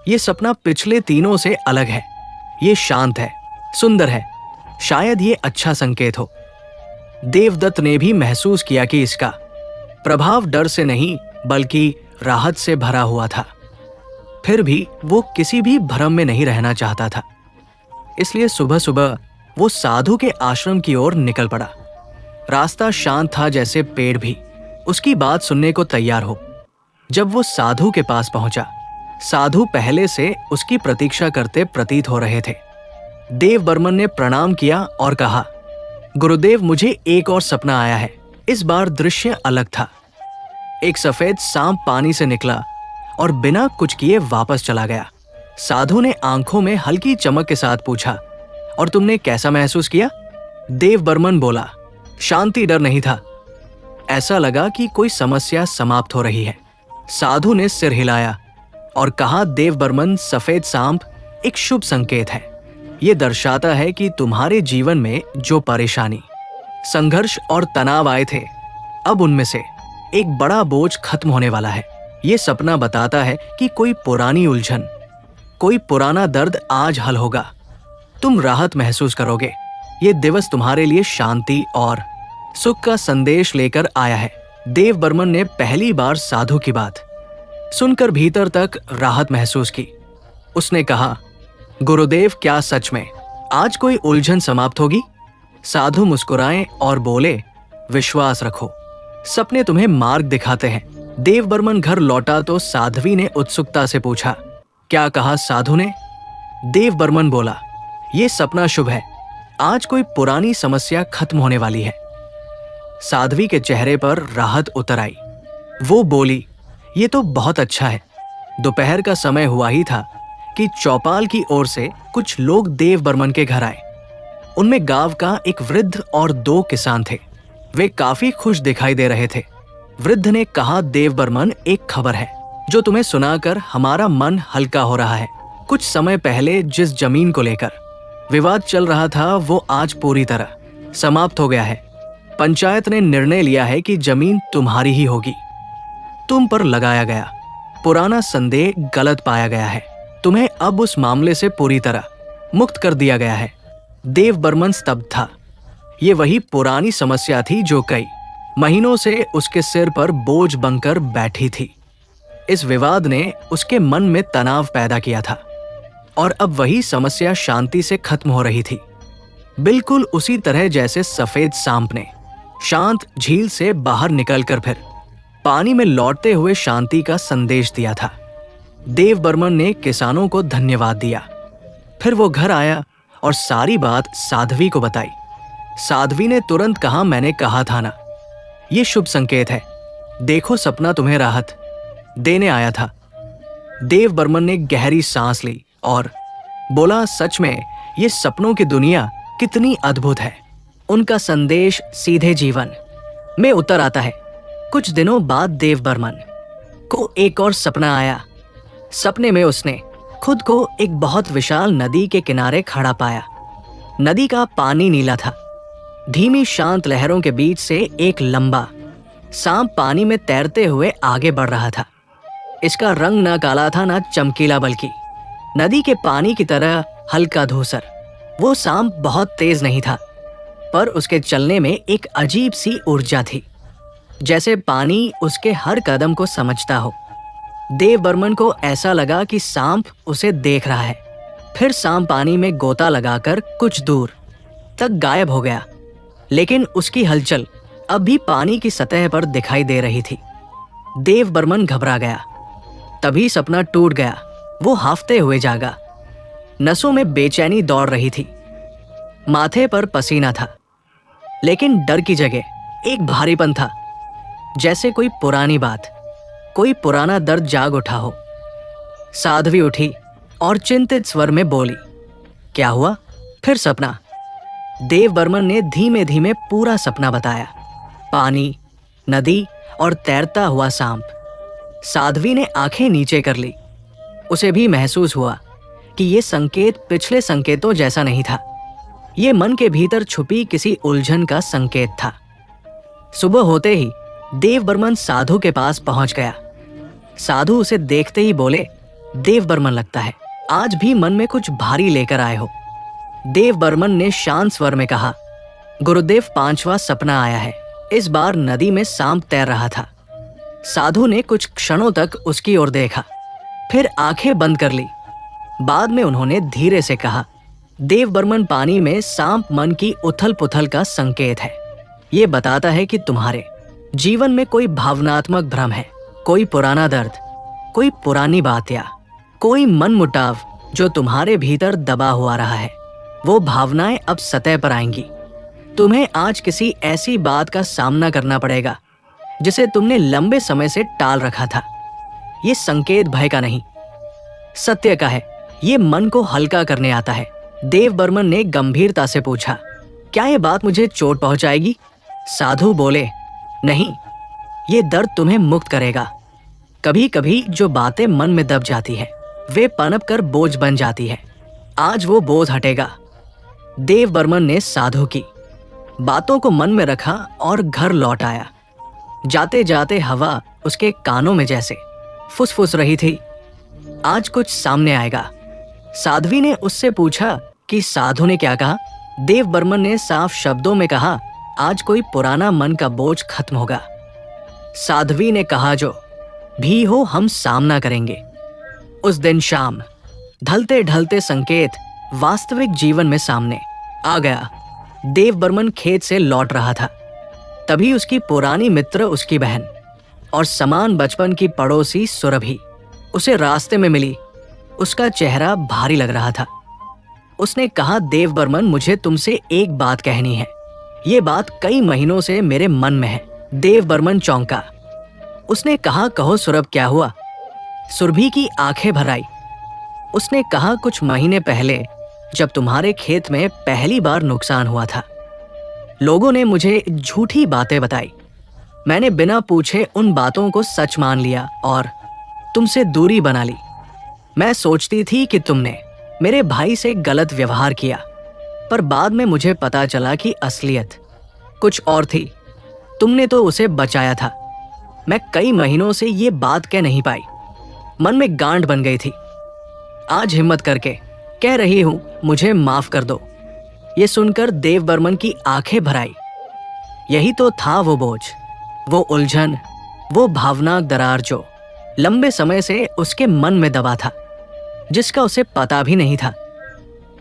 यह सपना पिछले तीनों से अलग है। ये शांत है, सुंदर है, शायद ये अच्छा संकेत हो। देवदत्त ने भी महसूस किया कि इसका प्रभाव डर से नहीं बल्कि राहत से भरा हुआ था। फिर भी वो किसी भी भ्रम में नहीं रहना चाहता था, इसलिए सुबह सुबह वो साधु के आश्रम की ओर निकल पड़ा। रास्ता शांत था, जैसे पेड़ भी उसकी बात सुनने को तैयार हो। जब वो साधु के पास पहुंचा, साधु पहले से उसकी प्रतीक्षा करते प्रतीत हो रहे थे। देवबर्मन ने प्रणाम किया और कहा, गुरुदेव, मुझे एक और सपना आया है। इस बार दृश्य अलग था। एक सफेद सांप पानी से निकला और बिना कुछ किए वापस चला गया। साधु ने आंखों में हल्की चमक के साथ पूछा, और तुमने कैसा महसूस किया? देवबर्मन बोला, शांति, डर नहीं था। ऐसा लगा कि कोई समस्या समाप्त हो रही है। साधु ने सिर हिलाया और कहा, देवबर्मन, सफेद सांप एक शुभ संकेत है। यह दर्शाता है कि तुम्हारे जीवन में जो परेशानी, संघर्ष और तनाव आए थे, अब उनमें से एक बड़ा बोझ खत्म होने वाला है। यह सपना बताता है कि कोई पुरानी उलझन, कोई पुराना दर्द आज हल होगा। तुम राहत महसूस करोगे। ये दिवस तुम्हारे लिए शांति और सुख का संदेश लेकर आया है। देवबर्मन ने पहली बार साधु की बात सुनकर भीतर तक राहत महसूस की। उसने कहा, गुरुदेव, क्या सच में आज कोई उलझन समाप्त होगी? साधु मुस्कुराए और बोले, विश्वास रखो, सपने तुम्हें मार्ग दिखाते हैं। देवबर्मन घर लौटा तो साध्वी ने उत्सुकता से पूछा, क्या कहा साधु ने? देवबर्मन बोला, यह सपना शुभ है। आज कोई पुरानी समस्या खत्म होने वाली है। साध्वी के चेहरे पर राहत उतर आई। वो बोली, ये तो बहुत अच्छा है। दोपहर का समय हुआ ही था कि चौपाल की ओर से कुछ लोग देवबर्मन के घर आए। उनमें गांव का एक वृद्ध और 2 किसान थे। वे काफी खुश दिखाई दे रहे थे। वृद्ध ने कहा, देवबर्मन, एक खबर है जो तुम्हें सुनाकर हमारा मन हल्का हो रहा है। कुछ समय पहले जिस जमीन को लेकर विवाद चल रहा था, वो आज पूरी तरह समाप्त हो गया है। पंचायत ने निर्णय लिया है कि जमीन तुम्हारी ही होगी। तुम पर लगाया गया पुराना संदेह गलत पाया गया है। तुम्हें अब उस मामले से पूरी तरह मुक्त कर दिया गया है। देवबर्मन स्तब्ध था। ये वही पुरानी समस्या थी जो कई महीनों से उसके सिर पर बोझ बनकर बैठी थी। इस विवाद ने उसके मन में तनाव पैदा किया था और अब वही समस्या शांति से खत्म हो रही थी, बिल्कुल उसी तरह जैसे सफेद सांप ने शांत झील से बाहर निकलकर फिर पानी में लौटते हुए शांति का संदेश दिया था। देवबर्मन ने किसानों को धन्यवाद दिया। फिर वो घर आया और सारी बात साध्वी को बताई। साध्वी ने तुरंत कहा, मैंने कहा था ना, ये शुभ संकेत है। देखो, सपना तुम्हें राहत देने आया था। देवबर्मन ने गहरी सांस ली और बोला, सच में ये सपनों की दुनिया कितनी अद्भुत है। उनका संदेश सीधे जीवन में उतर आता है। कुछ दिनों बाद देवबर्मन को एक और सपना आया। सपने में उसने खुद को एक बहुत विशाल नदी के किनारे खड़ा पाया। नदी का पानी नीला था। धीमी शांत लहरों के बीच से एक लंबा सांप पानी में तैरते हुए आगे बढ़ रहा था। इसका रंग ना काला था ना चमकीला, बल्कि नदी के पानी की तरह हल्का धूसर। वो सांप बहुत तेज नहीं था, पर उसके चलने में एक अजीब सी ऊर्जा थी, जैसे पानी उसके हर कदम को समझता हो। देवबर्मन को ऐसा लगा कि सांप उसे देख रहा है। फिर सांप पानी में गोता लगाकर कुछ दूर तक गायब हो गया, लेकिन उसकी हलचल अब भी पानी की सतह पर दिखाई दे रही थी। देवबर्मन घबरा गया। तभी सपना टूट गया। वो हांफते हुए जागा। नसों में बेचैनी दौड़ रही थी। माथे पर पसीना था, लेकिन डर की जगह एक भारीपन था, जैसे कोई पुरानी बात, कोई पुराना दर्द जाग उठा हो। साध्वी उठी और चिंतित स्वर में बोली, क्या हुआ? फिर सपना? देवबर्मन ने धीमे धीमे पूरा सपना बताया। पानी, नदी और तैरता हुआ सांप। साध्वी ने आंखें नीचे कर ली। उसे भी महसूस हुआ कि ये संकेत पिछले संकेतों जैसा नहीं था। ये मन के भीतर छुपी किसी उलझन का संकेत था। सुबह होते ही देव बर्मन साधु के पास पहुंच गया। साधु उसे देखते ही बोले, देव बर्मन, लगता है आज भी मन में कुछ भारी लेकर आए हो। देव बर्मन ने शांत स्वर में कहा, गुरुदेव, 5वां सपना आया है। इस बार नदी में सांप तैर रहा था। साधु ने कुछ क्षणों तक उसकी ओर देखा, फिर आंखें बंद कर ली। बाद में उन्होंने धीरे से कहा, देव बर्मन, पानी में सांप मन की उथल पुथल का संकेत है। ये बताता है कि तुम्हारे जीवन में कोई भावनात्मक भ्रम है, कोई पुराना दर्द, कोई पुरानी बात या कोई मन मुटाव जो तुम्हारे भीतर दबा हुआ रहा है। वो भावनाएं अब सतह पर आएंगी। तुम्हें आज किसी ऐसी बात का सामना करना पड़ेगा जिसे तुमने लंबे समय से टाल रखा था। ये संकेत भय का नहीं, सत्य का है। ये मन को हल्का करने आता है। देव बर्मन ने गंभीरता से पूछा, क्या ये बात मुझे चोट पहुंचाएगी? साधु बोले, नहीं, ये दर्द तुम्हें मुक्त करेगा। कभी कभी जो बातें मन में दब जाती है वे पनप कर बोझ बन जाती है। आज वो बोझ हटेगा। देव बर्मन ने साधु की बातों को मन में रखा और घर लौट आया। जाते जाते हवा उसके कानों में जैसे फुसफुस रही थी, आज कुछ सामने आएगा। साध्वी ने उससे पूछा कि साधु ने क्या कहा। देव बर्मन ने साफ शब्दों में कहा, आज कोई पुराना मन का बोझ खत्म होगा। साध्वी ने कहा, जो भी हो हम सामना करेंगे। उस दिन शाम ढलते ढलते संकेत वास्तविक जीवन में सामने आ गया। देव बर्मन खेत से लौट रहा था। तभी उसकी पुरानी मित्र, उसकी बहन और समान बचपन की पड़ोसी सुरभि उसे रास्ते में मिली। उसका चेहरा भारी लग रहा था। उसने कहा, देव बर्मन, मुझे तुमसे एक बात कहनी है। ये बात कई महीनों से मेरे मन में है। देव बर्मन चौंका। उसने कहा, कहो सुरभ, क्या हुआ? सुरभि की आंखें भर आई। उसने कहा, कुछ महीने पहले जब तुम्हारे खेत में पहली बार नुकसान हुआ था, लोगों ने मुझे झूठी बातें बताई। मैंने बिना पूछे उन बातों को सच मान लिया और तुमसे दूरी बना ली। मैं सोचती थी कि तुमने मेरे भाई से गलत व्यवहार किया, पर बाद में मुझे पता चला कि असलियत कुछ और थी। तुमने तो उसे बचाया था। मैं कई महीनों से ये बात कह नहीं पाई, मन में गांठ बन गई थी। आज हिम्मत करके कह रही हूं, मुझे माफ कर दो। ये सुनकर देव बर्मन की आंखें भर आई। यही तो था वो बोझ, वो उलझन, वो भावनाक दरार जो लंबे समय से उसके मन में दबा था, जिसका उसे पता भी नहीं था,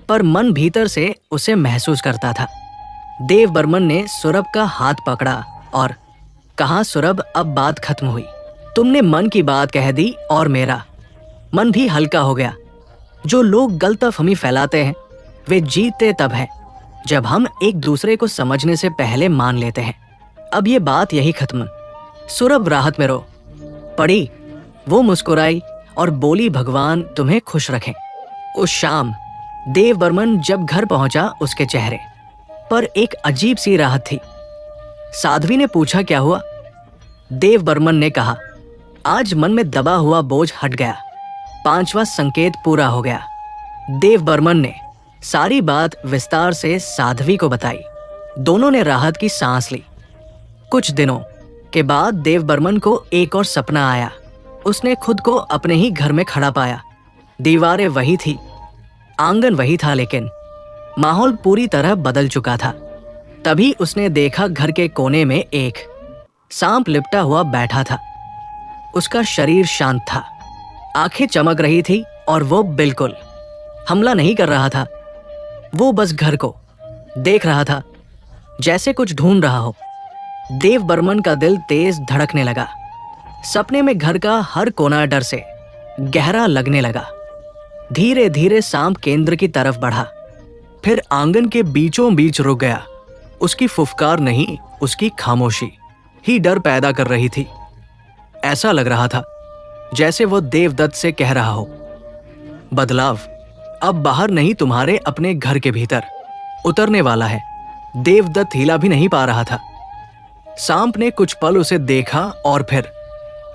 पर मन भीतर से उसे महसूस करता था। देव बर्मन ने सुरभ का हाथ पकड़ा और कहा, सुरभ, अब बात खत्म हुई। तुमने मन की बात कह दी और मेरा मन भी हल्का हो गया। जो लोग गलतफहमी फैलाते हैं वे जीतते तब हैं जब हम एक दूसरे को समझने से पहले मान लेते हैं। अब ये बात यही खत्म। सुरभ राहत में रो पड़ी। वो मुस्कुराई और बोली, भगवान तुम्हें खुश रखें। उस शाम देव बर्मन जब घर पहुंचा, उसके चेहरे पर एक अजीब सी राहत थी। साध्वी ने पूछा, क्या हुआ? देव बर्मन ने कहा, आज मन में दबा हुआ बोझ हट गया। 5वां संकेत पूरा हो गया। देव बर्मन ने सारी बात विस्तार से साध्वी को बताई। दोनों ने राहत की सांस ली। कुछ दिनों के बाद देव बर्मन को एक और सपना आया। उसने खुद को अपने ही घर में खड़ा पाया। दीवारें वही थी, आंगन वही था, लेकिन माहौल पूरी तरह बदल चुका था। तभी उसने देखा, घर के कोने में एक सांप लिपटा हुआ बैठा था। उसका शरीर शांत था, आंखें चमक रही थी और वो बिल्कुल हमला नहीं कर रहा था। वो बस घर को देख रहा था, जैसे कुछ ढूंढ रहा हो। देव बर्मन का दिल तेज धड़कने लगा। सपने में घर का हर कोना डर से गहरा लगने लगा। धीरे धीरे सांप केंद्र की तरफ बढ़ा, फिर आंगन के बीचों बीच रुक गया। उसकी फुफकार नहीं, उसकी खामोशी ही डर पैदा कर रही थी। ऐसा लग रहा था जैसे वो देवदत्त से कह रहा हो, बदलाव अब बाहर नहीं, तुम्हारे अपने घर के भीतर उतरने वाला है। देवदत्त हिला भी नहीं पा रहा था। सांप ने कुछ पल उसे देखा और फिर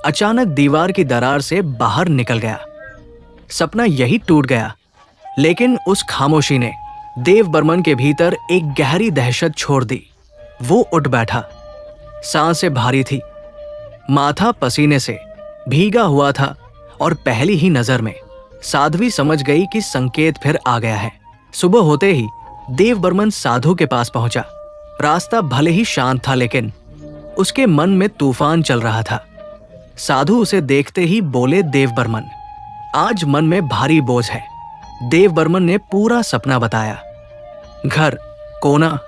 अचानक दीवार की दरार से बाहर निकल गया। सपना यही टूट गया, लेकिन उस खामोशी ने देव बर्मन के भीतर एक गहरी दहशत छोड़ दी। वो उठ बैठा। सांसें भारी थी, माथा पसीने से भीगा हुआ था और पहली ही नजर में साध्वी समझ गई कि संकेत फिर आ गया है। सुबह होते ही देव बर्मन साधु के पास पहुंचा। रास्ता भले ही शांत था, लेकिन उसके मन में तूफान चल रहा था। साधु उसे देखते ही बोले, देव बर्मन, आज मन में भारी बोझ है। देव बर्मन ने पूरा सपना बताया। घर, कोना,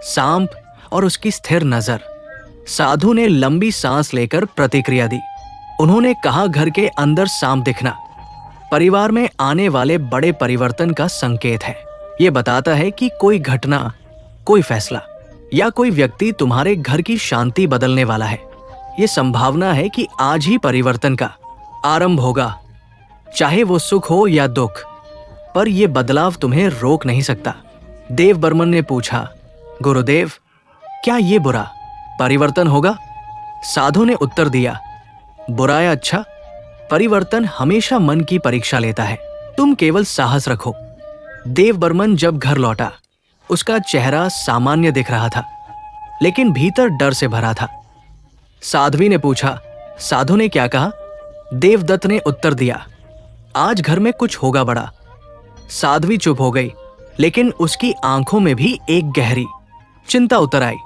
सांप और उसकी स्थिर नजर। साधु ने लंबी सांस लेकर प्रतिक्रिया दी। उन्होंने कहा, घर के अंदर सांप दिखना परिवार में आने वाले बड़े परिवर्तन का संकेत है। ये बताता है कि कोई घटना, कोई फैसला या कोई व्यक्ति तुम्हारे घर की शांति बदलने वाला है। ये संभावना है कि आज ही परिवर्तन का आरंभ होगा, चाहे वो सुख हो या दुख, पर यह बदलाव तुम्हें रोक नहीं सकता। देव बर्मन ने पूछा, गुरुदेव, क्या ये बुरा परिवर्तन होगा? साधु ने उत्तर दिया, बुरा या अच्छा, परिवर्तन हमेशा मन की परीक्षा लेता है। तुम केवल साहस रखो। देव बर्मन जब घर लौटा, उसका चेहरा सामान्य दिख रहा था, लेकिन भीतर डर से भरा था। साध्वी ने पूछा, साधु ने क्या कहा? देवदत्त ने उत्तर दिया, आज घर में कुछ होगा बड़ा। साध्वी चुप हो गई, लेकिन उसकी आंखों में भी एक गहरी चिंता उतर आई।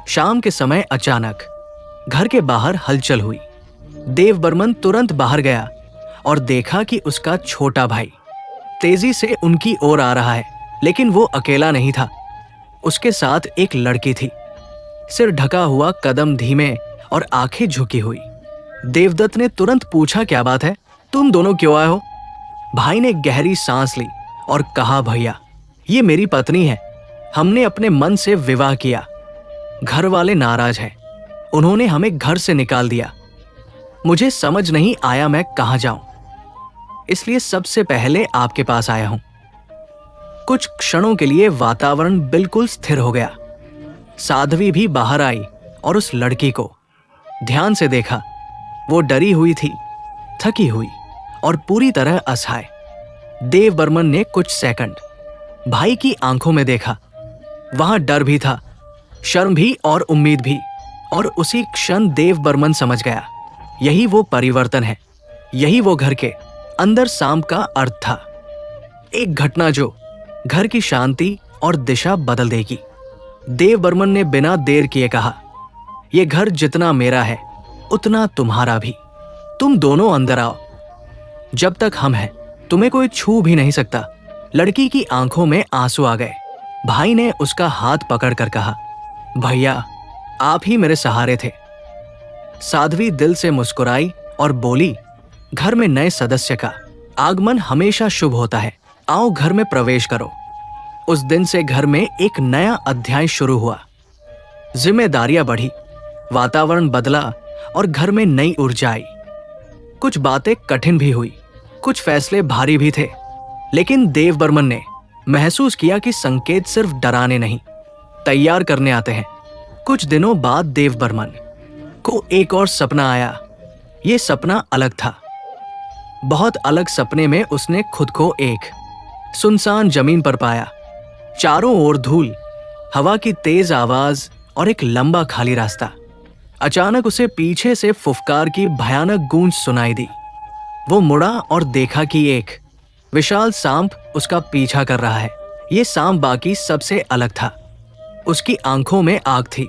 शाम के समय अचानक घर के बाहर हलचल हुई। देव बर्मन तुरंत बाहर गया और देखा कि उसका छोटा भाई तेजी से उनकी ओर आ रहा है, लेकिन वो अकेला नहीं था। उसके साथ एक लड़की थी, सिर ढका हुआ, कदम धीमे और आंखें झुकी हुई। देवदत्त ने तुरंत पूछा, क्या बात है? तुम दोनों क्यों आए हो? भाई ने गहरी सांस ली और कहा, भैया, ये मेरी पत्नी है। हमने अपने मन से विवाह किया। घर वाले नाराज हैं, उन्होंने हमें घर से निकाल दिया। मुझे समझ नहीं आया मैं कहां जाऊं, इसलिए सबसे पहले आपके पास आया हूं। कुछ क्षणों के लिए वातावरण बिल्कुल स्थिर हो गया। साध्वी भी बाहर आई और उस लड़की को ध्यान से देखा। वो डरी हुई थी, थकी हुई और पूरी तरह असहाय। देव बर्मन ने कुछ सेकंड भाई की आंखों में देखा। वहां डर भी था, शर्म भी और उम्मीद भी, और उसी क्षण देव बर्मन समझ गया, यही वो परिवर्तन है, यही वो घर के अंदर सांप का अर्थ था। एक घटना जो घर की शांति और दिशा बदल देगी। देव बर्मन ने बिना देर किए कहा, यह घर जितना मेरा है उतना तुम्हारा भी। तुम दोनों अंदर आओ। जब तक हम हैं, तुम्हें कोई छू भी नहीं सकता। लड़की की आंखों में आंसू आ गए। भाई ने उसका हाथ पकड़कर कहा, भैया, आप ही मेरे सहारे थे। साध्वी दिल से मुस्कुराई और बोली, घर में नए सदस्य का आगमन हमेशा शुभ होता है। आओ घर में प्रवेश करो। उस दिन से घर में एक नया अध्याय शुरू हुआ। जिम्मेदारियां बढ़ी, वातावरण बदला और घर में नई ऊर्जा आई। कुछ बातें कठिन भी हुई, कुछ फैसले भारी भी थे, लेकिन देव बर्मन ने महसूस किया कि संकेत सिर्फ डराने नहीं, तैयार करने आते हैं। कुछ दिनों बाद देव बर्मन को एक और सपना आया। ये सपना अलग था, बहुत अलग। सपने में उसने खुद को एक सुनसान जमीन पर पाया। चारों ओर धूल, हवा की तेज आवाज और एक लंबा खाली रास्ता। अचानक उसे पीछे से फुफकार की भयानक गूंज सुनाई दी। वो मुड़ा और देखा कि एक विशाल सांप उसका पीछा कर रहा है। ये सांप बाकी सबसे अलग था। उसकी आंखों में आग थी,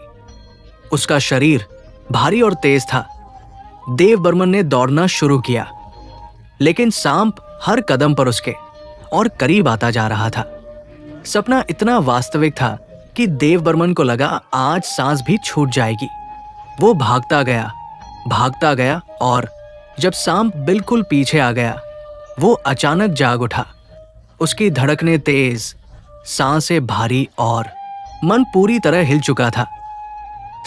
उसका शरीर भारी और तेज था। देव बर्मन ने दौड़ना शुरू किया, लेकिन सांप हर कदम पर उसके और करीब आता जा रहा था। सपना इतना वास्तविक था कि देव बर्मन को लगा आज सांस भी छूट जाएगी। वो भागता गया और जब सांप बिल्कुल पीछे आ गया, वो अचानक जाग उठा। उसकी धड़कनें तेज, सांसें भारी और मन पूरी तरह हिल चुका था।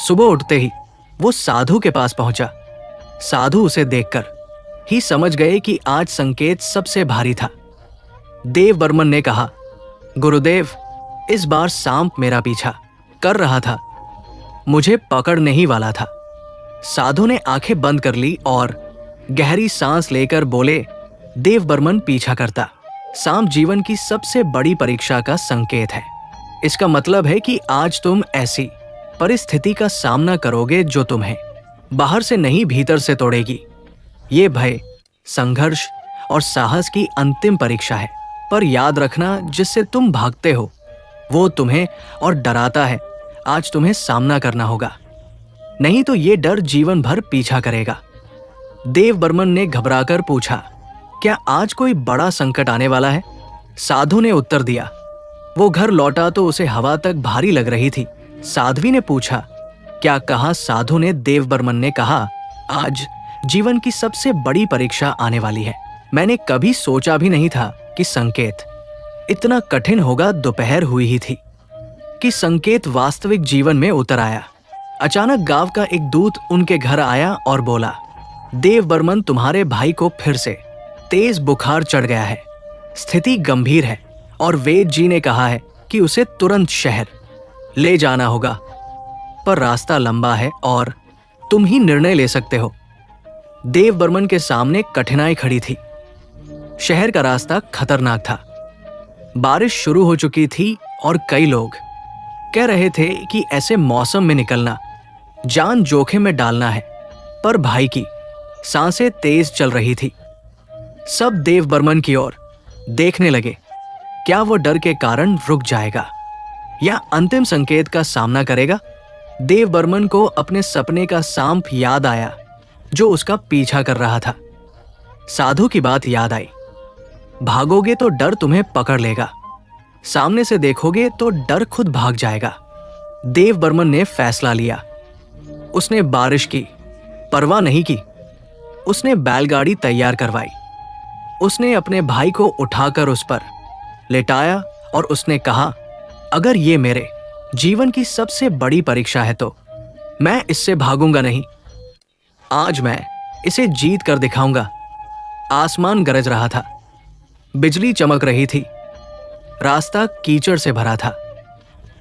सुबह उठते ही वो साधु के पास पहुंचा। साधु उसे देखकर ही समझ गए कि आज संकेत सबसे भारी था। देव बर्मन ने कहा, गुरुदेव, इस बार सांप मेरा पीछा कर रहा था। मुझे पकड़ने ही वाला था। साधु ने आंखें बंद कर ली और गहरी सांस लेकर बोले, देव बर्मन पीछा करता। सांप जीवन की सबसे बड़ी परीक्षा का संकेत है। इसका मतलब है कि आज तुम ऐसी परिस्थिति का सामना करोगे जो तुम्हें बाहर से नहीं भीतर से तोड़ेगी। ये भय, संघर्ष और साहस की अंतिम परीक्षा है। पर याद रखना, जिससे तुम भागते हो वो तुम्हें और डराता है, आज तुम्हें सामना करना होगा, नहीं तो ये डर जीवन भर पीछा करेगा। देव बर्मन ने घबराकर पूछा, क्या आज कोई बड़ा संकट आने वाला है? साधु ने उत्तर दिया। वो घर लौटा तो उसे हवा तक भारी लग रही थी। साध्वी ने पूछा, क्या कहा? साधु ने देव बर्मन ने कहा, आज जीवन की सबसे बड़ी परीक्षा आने वाली है। मैंने कभी सोचा भी नहीं था कि संकेत इतना कठिन होगा। दोपहर हुई ही थी कि संकेत वास्तविक जीवन में उतर आया। अचानक गांव का एक दूत उनके घर आया और बोला, देव बर्मन, तुम्हारे भाई को फिर से तेज बुखार चढ़ गया है। स्थिति गंभीर है और वेद जी ने कहा है कि उसे तुरंत शहर ले जाना होगा, पर रास्ता लंबा है और तुम ही निर्णय ले सकते हो। देव बर्मन के सामने कठिनाई खड़ी थी। शहर का रास्ता खतरनाक था। बारिश शुरू हो चुकी थी और कई लोग कह रहे थे कि ऐसे मौसम में निकलना जान जोखिम में डालना है। पर भाई की सांसें तेज चल रही थी। सब देव बर्मन की ओर देखने लगे। क्या वो डर के कारण रुक जाएगा या अंतिम संकेत का सामना करेगा? देव बर्मन को अपने सपने का सांप याद आया जो उसका पीछा कर रहा था। साधु की बात याद आई, भागोगे तो डर तुम्हें पकड़ लेगा, सामने से देखोगे तो डर खुद भाग जाएगा। देव बर्मन ने फैसला लिया। उसने बारिश की परवाह नहीं की। उसने बैलगाड़ी तैयार करवाई। उसने अपने भाई को उठाकर उस पर लेटाया और उसने कहा, अगर ये मेरे जीवन की सबसे बड़ी परीक्षा है तो मैं इससे भागूंगा नहीं। आज मैं इसे जीत कर दिखाऊंगा। आसमान गरज रहा था, बिजली चमक रही थी, रास्ता कीचड़ से भरा था,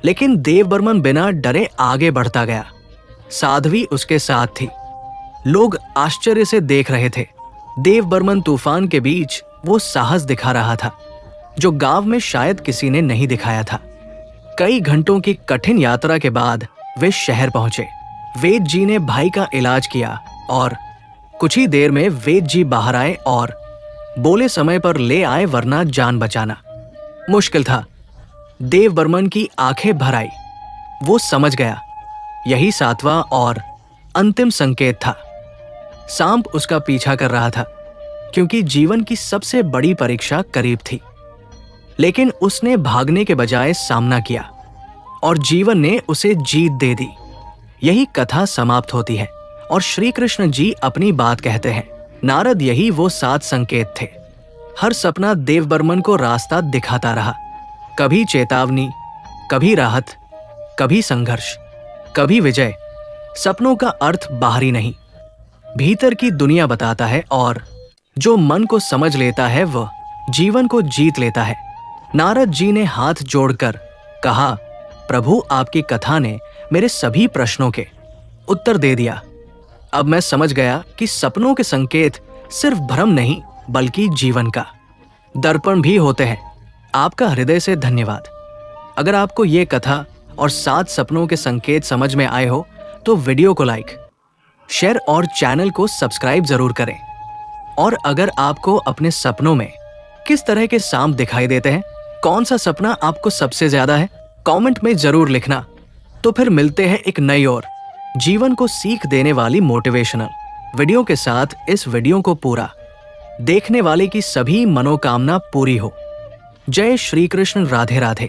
लेकिन देव बर्मन बिना डरे आगे बढ़ता गया। साध्वी उसके साथ थी। लोग आश्चर्य से देख रहे थे। देव बर्मन तूफान के बीच वो साहस दिखा रहा था जो गांव में शायद किसी ने नहीं दिखाया था। कई घंटों की कठिन यात्रा के बाद वे शहर पहुंचे। वेद जी ने भाई का इलाज किया और कुछ ही देर में वेद जी बाहर आए और बोले, समय पर ले आए वरना जान बचाना मुश्किल था। देव बर्मन की आंखें भर आई। वो समझ गया यही सातवां और अंतिम संकेत था। सांप उसका पीछा कर रहा था क्योंकि जीवन की सबसे बड़ी परीक्षा करीब थी। लेकिन उसने भागने के बजाय सामना किया और जीवन ने उसे जीत दे दी। यही कथा समाप्त होती है और श्री कृष्ण जी अपनी बात कहते हैं, नारद यही वो 7 संकेत थे। हर सपना देव बर्मन को रास्ता दिखाता रहा। कभी चेतावनी, कभी राहत, कभी संघर्ष, कभी विजय। सपनों का अर्थ बाहरी नहीं, भीतर की दुनिया बताता है और जो मन को समझ लेता है वह जीवन को जीत लेता है। नारद जी ने हाथ जोड़कर कहा, प्रभु, आपकी कथा ने मेरे सभी प्रश्नों के उत्तर दे दिया। अब मैं समझ गया कि सपनों के संकेत सिर्फ भ्रम नहीं बल्कि जीवन का दर्पण भी होते हैं। आपका हृदय से धन्यवाद। अगर आपको ये कथा और 7 सपनों के संकेत समझ में आए हो तो वीडियो को लाइक, शेयर और चैनल को सब्सक्राइब जरूर करें। और अगर आपको अपने सपनों में किस तरह के सांप दिखाई देते हैं, कौन सा सपना आपको सबसे ज्यादा है, कमेंट में जरूर लिखना। तो फिर मिलते हैं एक नई और जीवन को सीख देने वाली मोटिवेशनल वीडियो के साथ। इस वीडियो को पूरा देखने वाले की सभी मनोकामना पूरी हो। जय श्री कृष्ण। राधे राधे।